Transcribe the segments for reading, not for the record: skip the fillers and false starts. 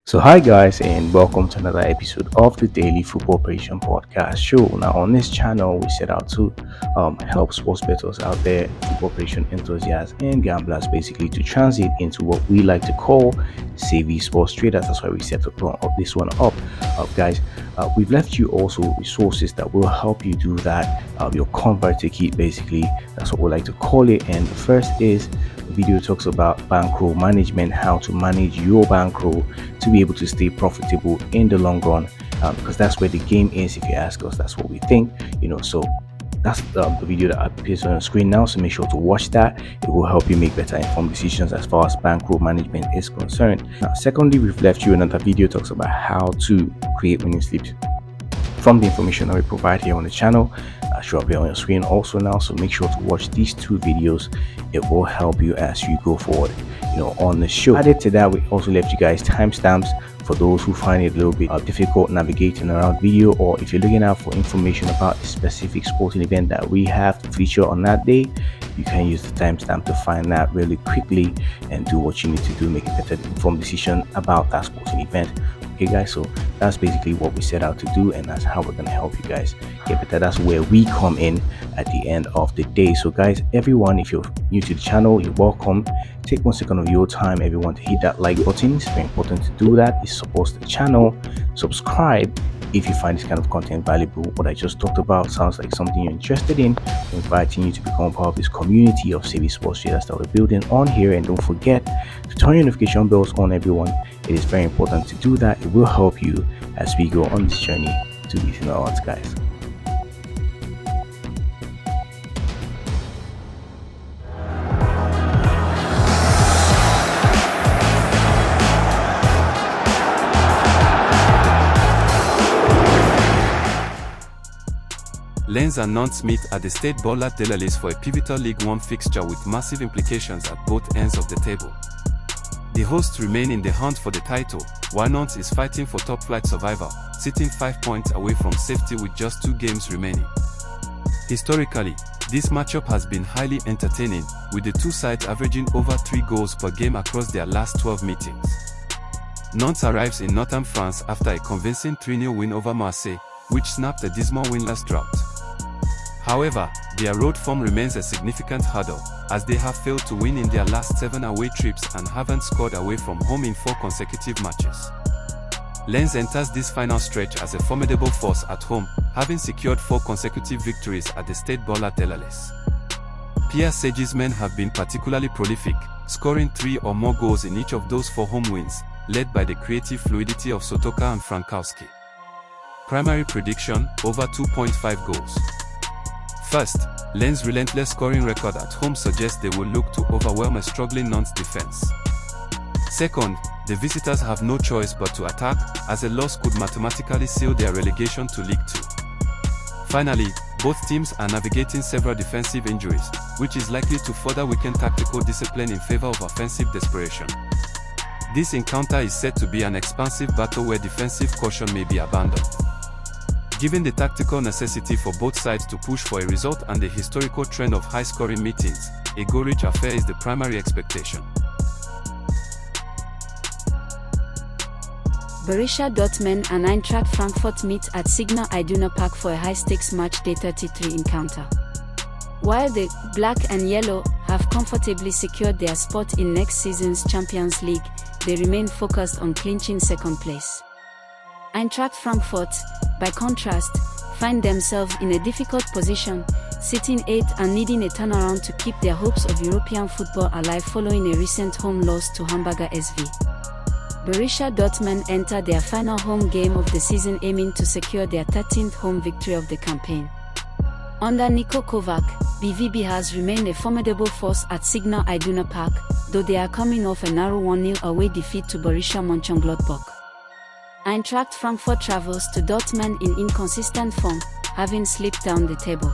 So, hi guys, and welcome to another episode of the Daily Football Operation Podcast Show. Now, on this channel, we set out to help sports bettors out there, football operation enthusiasts, and gamblers, basically to transit into what we like to call savvy sports traders. That's why we set up this one up, guys. We've left you also resources that will help you do that. Your convert ticket, basically, that's what we like to call it. And the first is video talks about bankroll management, how to manage your bankroll to be able to stay profitable in the long run, because that's where the game is. If you ask us, that's what we think, so that's the video that appears on the screen now, so make sure to watch that. It will help you make better informed decisions as far as bankroll management is concerned. Now, secondly, we've left you another video talks about how to create winning slips from the information that we provide here on the channel. Show up here on your screen also now, so make sure to watch these two videos. It will help you as you go forward on the show. Added to that, we also left you guys timestamps for those who find it a little bit difficult navigating around video, or if you're looking out for information about a specific sporting event that we have to feature on that day, you can use the timestamp to find that really quickly and do what you need to do, make a better informed decision about that sporting event. Okay guys, so that's basically what we set out to do, and that's how we're going to help you guys get better. That's where we come in at the end of the day. So guys, everyone, if you're new to the channel, you're welcome. Take 1 second of your time, everyone, to hit that like button. It's very important to do that. It supports the channel. Subscribe if you find this kind of content valuable. What I just talked about sounds like something you're interested in. I'm inviting you to become part of this community of savvy sports traders that we're building on here. And don't forget to turn your notification bells on, everyone. It is very important to do that. It will help you as we go on this journey to these odds, guys. Lens and Nantes meet at the Stade Bollard de la Lys for a pivotal Ligue 1 fixture with massive implications at both ends of the table. The hosts remain in the hunt for the title, while Nantes is fighting for top-flight survival, sitting 5 points away from safety with just 2 games remaining. Historically, this matchup has been highly entertaining, with the two sides averaging over 3 goals per game across their last 12 meetings. Nantes arrives in northern France after a convincing 3-0 win over Marseille, which snapped a dismal winless drought. However, their road form remains a significant hurdle, as they have failed to win in their last 7 away trips and haven't scored away from home in 4 consecutive matches. Lens enters this final stretch as a formidable force at home, having secured 4 consecutive victories at the Stade Bollard de la Lys. Pierre Sage's men have been particularly prolific, scoring 3 or more goals in each of those 4 home wins, led by the creative fluidity of Sotoka and Frankowski. Primary prediction: over 2.5 goals. First, Lens' relentless scoring record at home suggests they will look to overwhelm a struggling Nantes defense. Second, the visitors have no choice but to attack, as a loss could mathematically seal their relegation to League 2. Finally, both teams are navigating several defensive injuries, which is likely to further weaken tactical discipline in favor of offensive desperation. This encounter is said to be an expansive battle where defensive caution may be abandoned. Given the tactical necessity for both sides to push for a result and the historical trend of high-scoring meetings, a goal-rich affair is the primary expectation. Borussia Dortmund and Eintracht Frankfurt meet at Signal Iduna Park for a high-stakes match day 33 encounter. While the Black and Yellow have comfortably secured their spot in next season's Champions League, they remain focused on clinching second place. Eintracht Frankfurt, by contrast, find themselves in a difficult position, sitting 8th and needing a turnaround to keep their hopes of European football alive following a recent home loss to Hamburger SV. Borussia Dortmund enter their final home game of the season aiming to secure their 13th home victory of the campaign. Under Niko Kovac, BVB has remained a formidable force at Signal Iduna Park, though they are coming off a narrow 1-0 away defeat to Borussia Mönchengladbach. Eintracht Frankfurt travels to Dortmund in inconsistent form, having slipped down the table.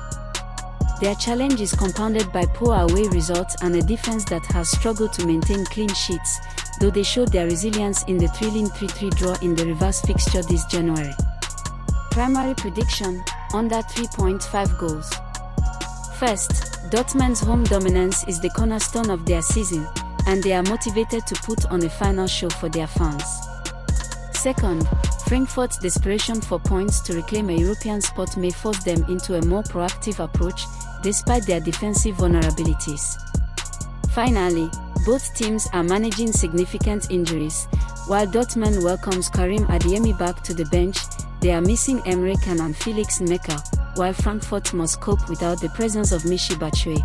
Their challenge is compounded by poor away results and a defense that has struggled to maintain clean sheets, though they showed their resilience in the thrilling 3-3 draw in the reverse fixture this January. Primary prediction: under 3.5 goals. First, Dortmund's home dominance is the cornerstone of their season, and they are motivated to put on a final show for their fans. Second, Frankfurt's desperation for points to reclaim a European spot may force them into a more proactive approach, despite their defensive vulnerabilities. Finally, both teams are managing significant injuries. While Dortmund welcomes Karim Adeyemi back to the bench, they are missing Emre Can and Felix Nmecha, while Frankfurt must cope without the presence of Michy Batshuayi.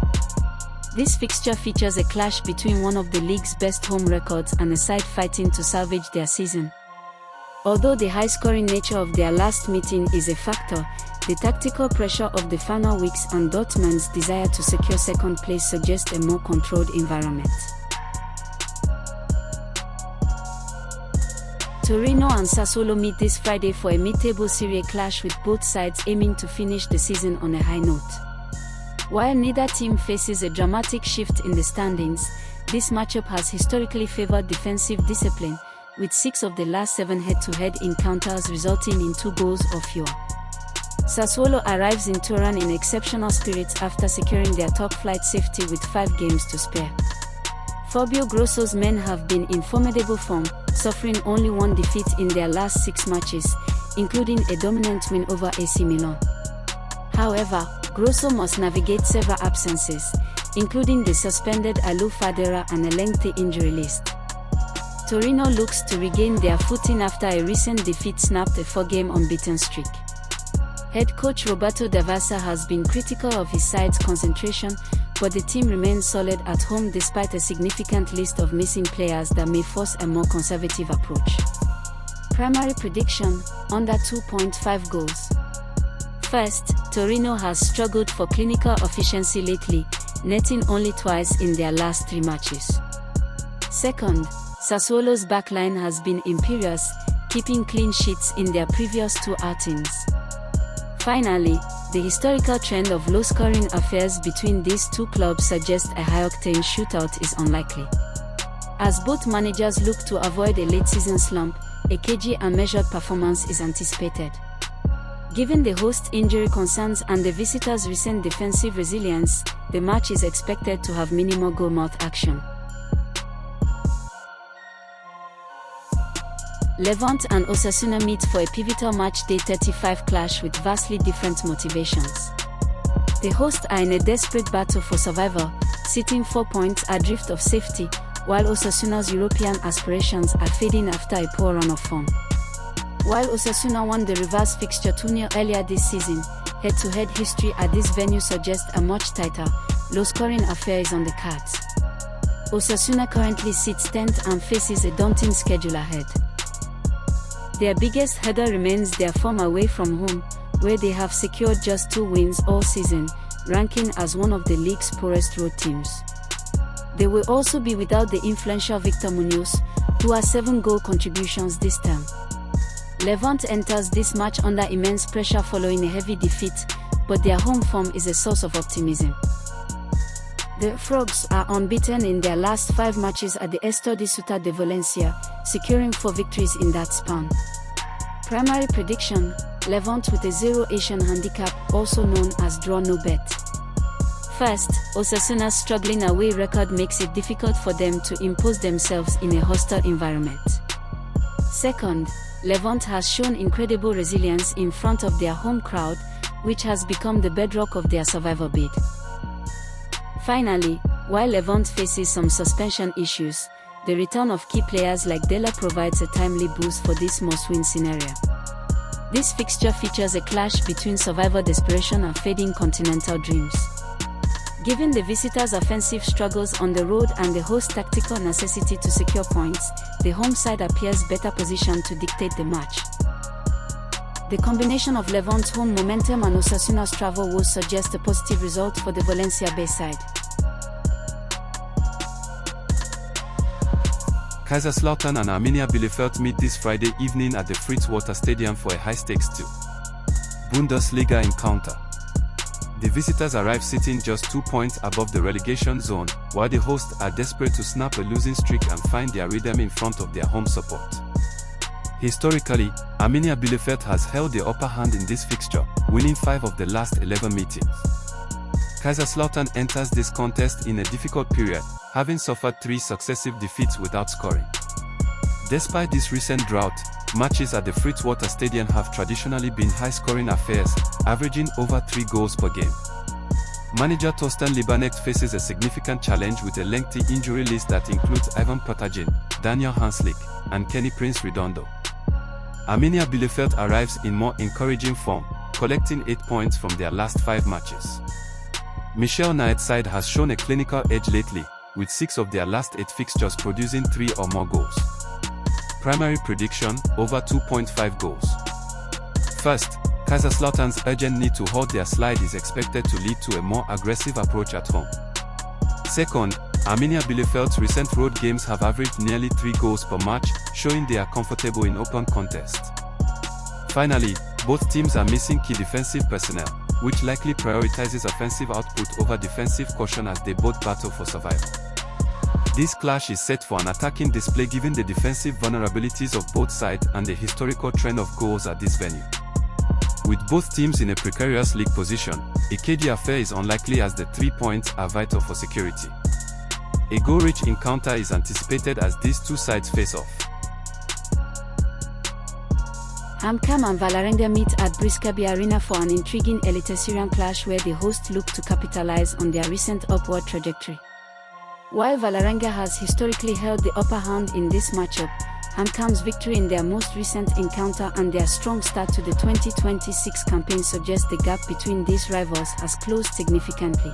This fixture features a clash between one of the league's best home records and a side fighting to salvage their season. Although the high-scoring nature of their last meeting is a factor, the tactical pressure of the final weeks and Dortmund's desire to secure second place suggest a more controlled environment. Torino and Sassuolo meet this Friday for a mid-table Serie A clash, with both sides aiming to finish the season on a high note. While neither team faces a dramatic shift in the standings, this matchup has historically favored defensive discipline, with 6 of the last 7 head-to-head encounters resulting in 2 goals or fewer. Sassuolo arrives in Turin in exceptional spirits after securing their top-flight safety with 5 games to spare. Fabio Grosso's men have been in formidable form, suffering only 1 defeat in their last 6 matches, including a dominant win over AC Milan. However, Grosso must navigate several absences, including the suspended Alou Fadera and a lengthy injury list. Torino looks to regain their footing after a recent defeat snapped a 4-game unbeaten streak. Head coach Roberto Davasa has been critical of his side's concentration, but the team remains solid at home despite a significant list of missing players that may force a more conservative approach. Primary prediction: under 2.5 goals. First, Torino has struggled for clinical efficiency lately, netting only twice in their last 3 matches. Second, Sassuolo's backline has been imperious, keeping clean sheets in their previous 2 outings. Finally, the historical trend of low-scoring affairs between these 2 clubs suggests a high-octane shootout is unlikely. As both managers look to avoid a late-season slump, a cagey and measured performance is anticipated. Given the host injury concerns and the visitors' recent defensive resilience, the match is expected to have minimal goal-mouth action. Levante and Osasuna meet for a pivotal match-day 35 clash with vastly different motivations. The hosts are in a desperate battle for survival, sitting 4 points adrift of safety, while Osasuna's European aspirations are fading after a poor run of form. While Osasuna won the reverse fixture 2-0 earlier this season, head-to-head history at this venue suggests a much tighter, low-scoring affair is on the cards. Osasuna currently sits 10th and faces a daunting schedule ahead. Their biggest hurdle remains their form away from home, where they have secured just 2 wins all season, ranking as one of the league's poorest road teams. They will also be without the influential Victor Munoz, who has 7 goal contributions this term. Levante enters this match under immense pressure following a heavy defeat, but their home form is a source of optimism. The Frogs are unbeaten in their last 5 matches at the Estadio Ciutat de Valencia, securing 4 victories in that span. Primary prediction: Levante with a 0 Asian handicap, also known as draw no bet. First, Osasuna's struggling away record makes it difficult for them to impose themselves in a hostile environment. Second, Levante has shown incredible resilience in front of their home crowd, which has become the bedrock of their survival bid. Finally, while Levante faces some suspension issues, the return of key players like Della provides a timely boost for this must-win scenario. This fixture features a clash between survivor desperation and fading continental dreams. Given the visitors' offensive struggles on the road and the host's tactical necessity to secure points, the home side appears better positioned to dictate the match. The combination of Levante's home momentum and Osasuna's travel woes suggest a positive result for the Valencia-based side. Kaiserslautern and Arminia Bielefeld meet this Friday evening at the Fritz-Walter Stadium for a high-stakes 2 Bundesliga encounter. The visitors arrive sitting just 2 points above the relegation zone, while the hosts are desperate to snap a losing streak and find their rhythm in front of their home support. Historically, Arminia Bielefeld has held the upper hand in this fixture, winning 5 of the last 11 meetings. Kaiserslautern enters this contest in a difficult period, having suffered 3 successive defeats without scoring. Despite this recent drought, matches at the Fritzwater Stadium have traditionally been high-scoring affairs, averaging over 3 goals per game. Manager Torsten Libanek faces a significant challenge with a lengthy injury list that includes Ivan Potagin, Daniel Hanslik, and Kenny Prince Redondo. Arminia Bielefeld arrives in more encouraging form, collecting 8 points from their last 5 matches. Michel Naet's side has shown a clinical edge lately, with 6 of their last 8 fixtures producing 3 or more goals. Primary prediction, over 2.5 goals. First, Kaiserslautern's urgent need to halt their slide is expected to lead to a more aggressive approach at home. Second, Arminia Bielefeld's recent road games have averaged nearly 3 goals per match, showing they are comfortable in open contests. Finally, both teams are missing key defensive personnel, which likely prioritizes offensive output over defensive caution as they both battle for survival. This clash is set for an attacking display given the defensive vulnerabilities of both sides and the historical trend of goals at this venue. With both teams in a precarious league position, a cagey affair is unlikely as the 3 points are vital for security. A goal-rich encounter is anticipated as these two sides face off. HamKam and Valerenga meet at Briskaby Arena for an intriguing Eliteserien clash where the hosts look to capitalize on their recent upward trajectory. While Valerenga has historically held the upper hand in this matchup, HamKam's victory in their most recent encounter and their strong start to the 2026 campaign suggest the gap between these rivals has closed significantly.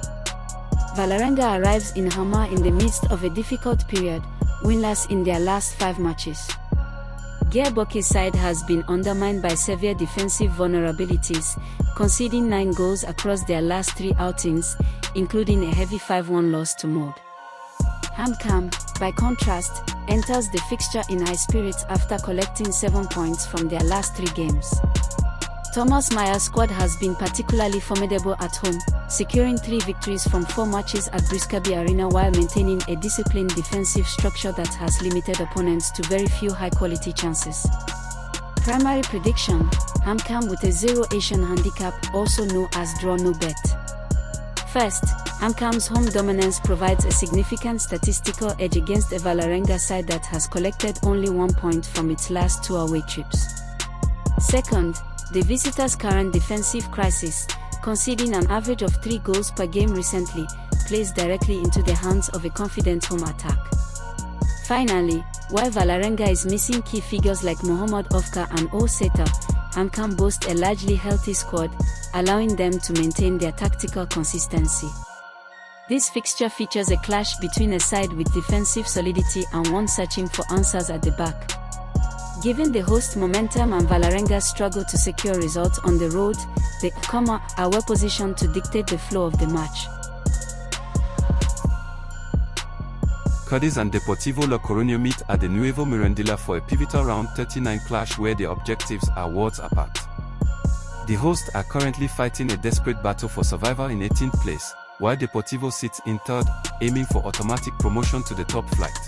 Valerenga arrives in Hamar in the midst of a difficult period, winless in their last 5 matches. Gearbox's side has been undermined by severe defensive vulnerabilities, conceding 9 goals across their last 3 outings, including a heavy 5-1 loss to Molde. HamKam, by contrast, enters the fixture in high spirits after collecting 7 points from their last 3 games. Thomas Meyer's squad has been particularly formidable at home, securing 3 victories from 4 matches at Briskaby Arena while maintaining a disciplined defensive structure that has limited opponents to very few high-quality chances. Primary prediction, HamKam with a 0 Asian handicap, also known as draw no bet. First, HamKam's home dominance provides a significant statistical edge against a Valerenga side that has collected only 1 point from its last 2 away trips. Second, the visitors' current defensive crisis, conceding an average of 3 goals per game recently, plays directly into the hands of a confident home attack. Finally, while Valerenga is missing key figures like Mohamed Ofka and O Seta, HamKam boasts a largely healthy squad, allowing them to maintain their tactical consistency. This fixture features a clash between a side with defensive solidity and one searching for answers at the back. Given the host momentum and Valerenga's struggle to secure results on the road, the HamKam are well positioned to dictate the flow of the match. Cadiz and Deportivo La Coruna meet at the Nuevo Mirandilla for a pivotal round 39 clash where the objectives are worlds apart. The hosts are currently fighting a desperate battle for survival in 18th place, while Deportivo sits in 3rd, aiming for automatic promotion to the top flight.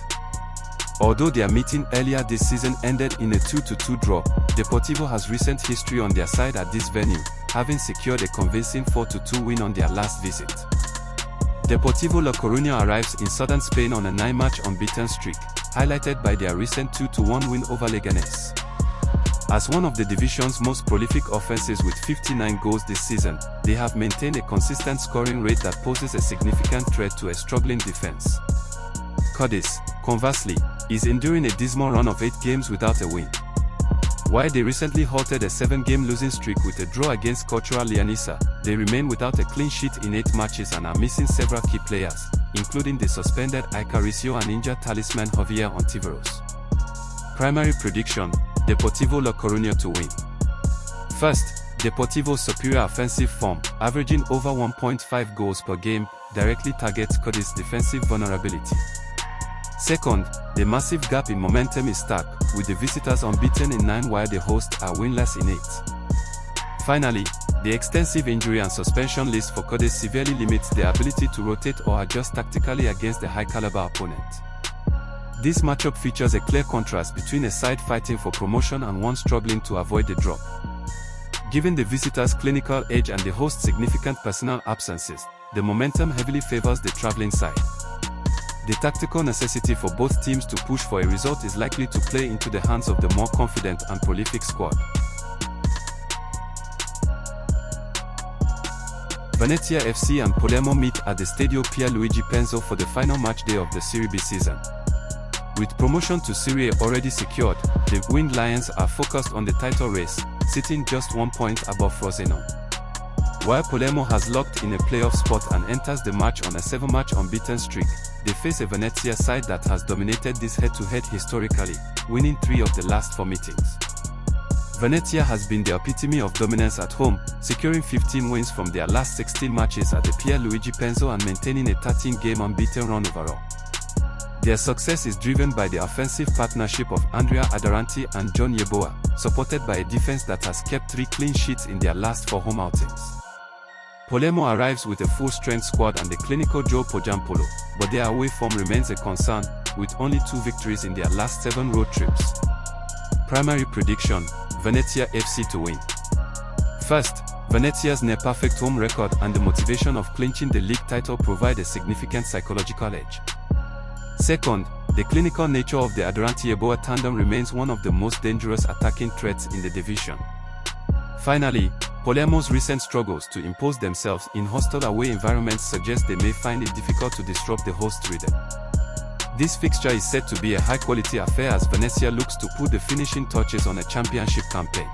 Although their meeting earlier this season ended in a 2-2 draw, Deportivo has recent history on their side at this venue, having secured a convincing 4-2 win on their last visit. Deportivo La Coruna arrives in southern Spain on a 9-match unbeaten streak, highlighted by their recent 2-1 win over Leganés. As one of the division's most prolific offenses with 59 goals this season, they have maintained a consistent scoring rate that poses a significant threat to a struggling defense. Cadiz, conversely, is enduring a dismal run of 8 games without a win. While they recently halted a 7-game losing streak with a draw against Cultural Leonesa, they remain without a clean sheet in 8 matches and are missing several key players, including the suspended Icaricio and injured talisman Javier Ontiveros. Primary prediction, Deportivo La Coruna to win. First, Deportivo's superior offensive form, averaging over 1.5 goals per game, directly targets Cadiz's defensive vulnerability. Second, the massive gap in momentum is stark, with the visitors unbeaten in 9 while the hosts are winless in 8. Finally, the extensive injury and suspension list for Cadiz severely limits their ability to rotate or adjust tactically against a high-caliber opponent. This matchup features a clear contrast between a side fighting for promotion and one struggling to avoid the drop. Given the visitors' clinical edge and the host's significant personnel absences, the momentum heavily favors the traveling side. The tactical necessity for both teams to push for a result is likely to play into the hands of the more confident and prolific squad. Venezia FC and Palermo meet at the Stadio Pierluigi Penzo for the final match day of the Serie B season. With promotion to Serie A already secured, the Winged Lions are focused on the title race, sitting just 1 point above Frosinone. While Palermo has locked in a playoff spot and enters the match on a 7-match unbeaten streak, they face a Venezia side that has dominated this head-to-head historically, winning 3 of the last 4 meetings. Venezia has been the epitome of dominance at home, securing 15 wins from their last 16 matches at the Pierluigi Penzo and maintaining a 13-game unbeaten run overall. Their success is driven by the offensive partnership of Andrea Adaranti and John Yeboah, supported by a defense that has kept 3 clean sheets in their last 4 home outings. Palermo arrives with a full-strength squad and the clinical Joe Pojampolo, but their away form remains a concern, with only 2 victories in their last 7 road trips. Primary prediction: Venezia FC to win. First, Venezia's near-perfect home record and the motivation of clinching the league title provide a significant psychological edge. Second, the clinical nature of the Adaranti-Yeboah tandem remains one of the most dangerous attacking threats in the division. Finally, Palermo's recent struggles to impose themselves in hostile away environments suggest they may find it difficult to disrupt the host rhythm. This fixture is said to be a high-quality affair as Venezia looks to put the finishing touches on a championship campaign.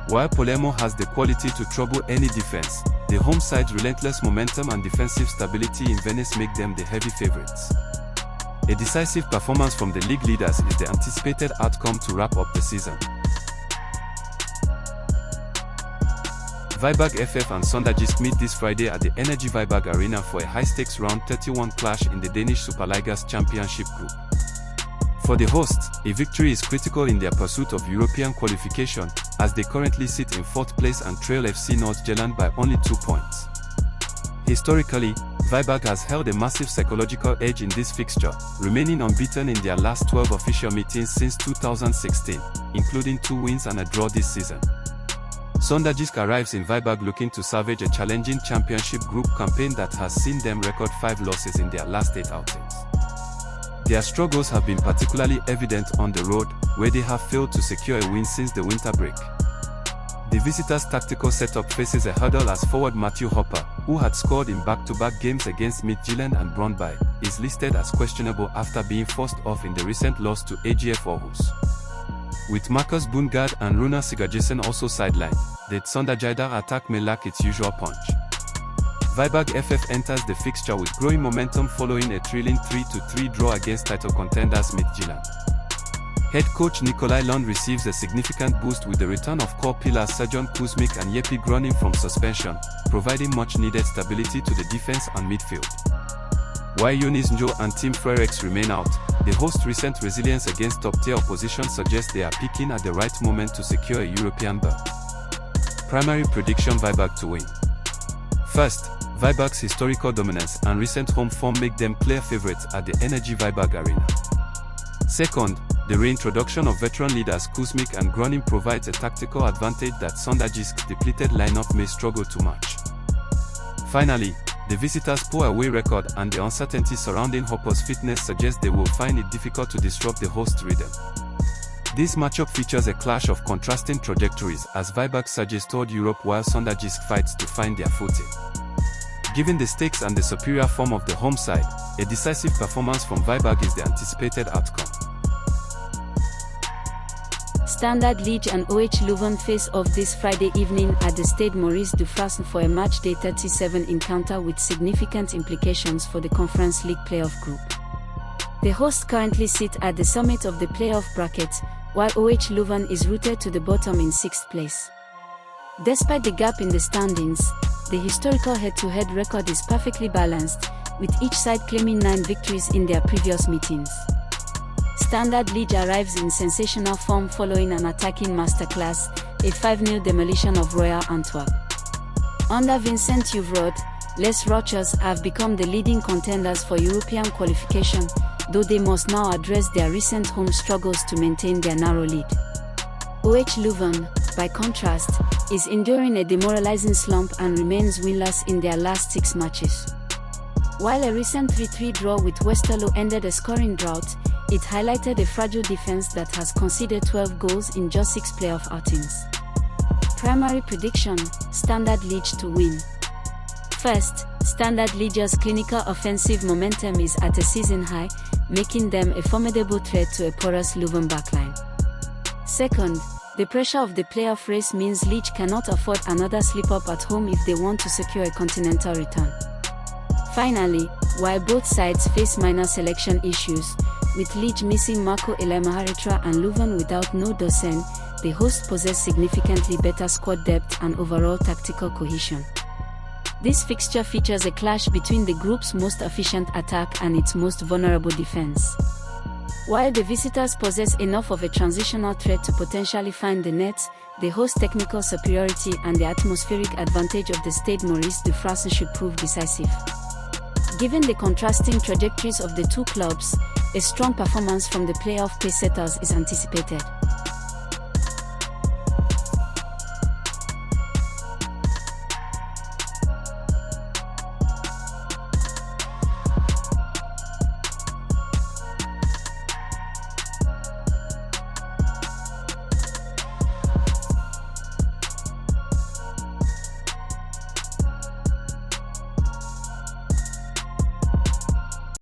While Palermo has the quality to trouble any defense, the home side's relentless momentum and defensive stability in Venice make them the heavy favorites. A decisive performance from the league leaders is the anticipated outcome to wrap up the season. Viborg FF and Sonderjyske meet this Friday at the Energy Viborg Arena for a high-stakes round 31 clash in the Danish Superliga's championship group. For the hosts, a victory is critical in their pursuit of European qualification, as they currently sit in 4th place and trail FC Nordsjælland by only 2 points. Historically, Viborg has held a massive psychological edge in this fixture, remaining unbeaten in their last 12 official meetings since 2016, including 2 wins and a draw this season. Sonderjyske arrives in Viborg looking to salvage a challenging championship group campaign that has seen them record 5 losses in their last 8 outings. Their struggles have been particularly evident on the road, where they have failed to secure a win since the winter break. The visitors' tactical setup faces a hurdle as forward Matthew Hopper, who had scored in back-to-back games against Midtjylland and Brøndby, is listed as questionable after being forced off in the recent loss to AGF Aarhus. With Marcus Bundgaard and Runa Sigurdsson also sidelined, the Sonderjyske attack may lack its usual punch. Viborg FF enters the fixture with growing momentum following a thrilling 3-3 draw against title contenders Midtjylland. Head coach Nikolaj Lund receives a significant boost with the return of core pillars Serjon Kuzmic and Jeppe Groning from suspension, providing much-needed stability to the defense and midfield. While Younis Njo and Tim Frerix remain out, the host's recent resilience against top-tier opposition suggests they are peaking at the right moment to secure a European berth. Primary prediction: Viborg to win. First, Viborg's historical dominance and recent home form make them clear favourites at the Energy Viborg Arena. Second, the reintroduction of veteran leaders Kuzmic and Groning provides a tactical advantage that Sonderjyske's depleted lineup may struggle to match. Finally, the visitors' poor away record and the uncertainty surrounding Hopper's fitness suggest they will find it difficult to disrupt the host rhythm. This matchup features a clash of contrasting trajectories as Viborg surges toward Europe while Sonderjyske fights to find their footing. Given the stakes and the superior form of the home side, a decisive performance from Viborg is the anticipated outcome. Standard Liege and OH Leuven face off this Friday evening at the Stade Maurice Dufresne for a matchday 37 encounter with significant implications for the Conference League playoff group. The hosts currently sit at the summit of the playoff bracket, while OH Leuven is rooted to the bottom in 6th place. Despite the gap in the standings, the historical head-to-head record is perfectly balanced, with each side claiming 9 victories in their previous meetings. Standard Liege arrives in sensational form following an attacking masterclass, a 5-0 demolition of Royal Antwerp. Under Vincent Uvrod, Les Rochers have become the leading contenders for European qualification, though they must now address their recent home struggles to maintain their narrow lead. OH Leuven, by contrast, is enduring a demoralizing slump and remains winless in their last 6 matches. While a recent 3-3 draw with Westerlo ended a scoring drought, it highlighted a fragile defense that has conceded 12 goals in just 6 playoff outings. Primary prediction: Standard Liege to win. First, Standard Liege's clinical offensive momentum is at a season high, making them a formidable threat to a porous Leuven backline. Second, the pressure of the playoff race means Liege cannot afford another slip-up at home if they want to secure a continental return. Finally, while both sides face minor selection issues, with Liege missing Marco Elemaharitra and Leuven without no Dossen, the hosts possess significantly better squad depth and overall tactical cohesion. This fixture features a clash between the group's most efficient attack and its most vulnerable defense. While the visitors possess enough of a transitional threat to potentially find the net, the host's technical superiority and the atmospheric advantage of the Stade Maurice de France should prove decisive. Given the contrasting trajectories of the two clubs, a strong performance from the playoff pace-setters is anticipated.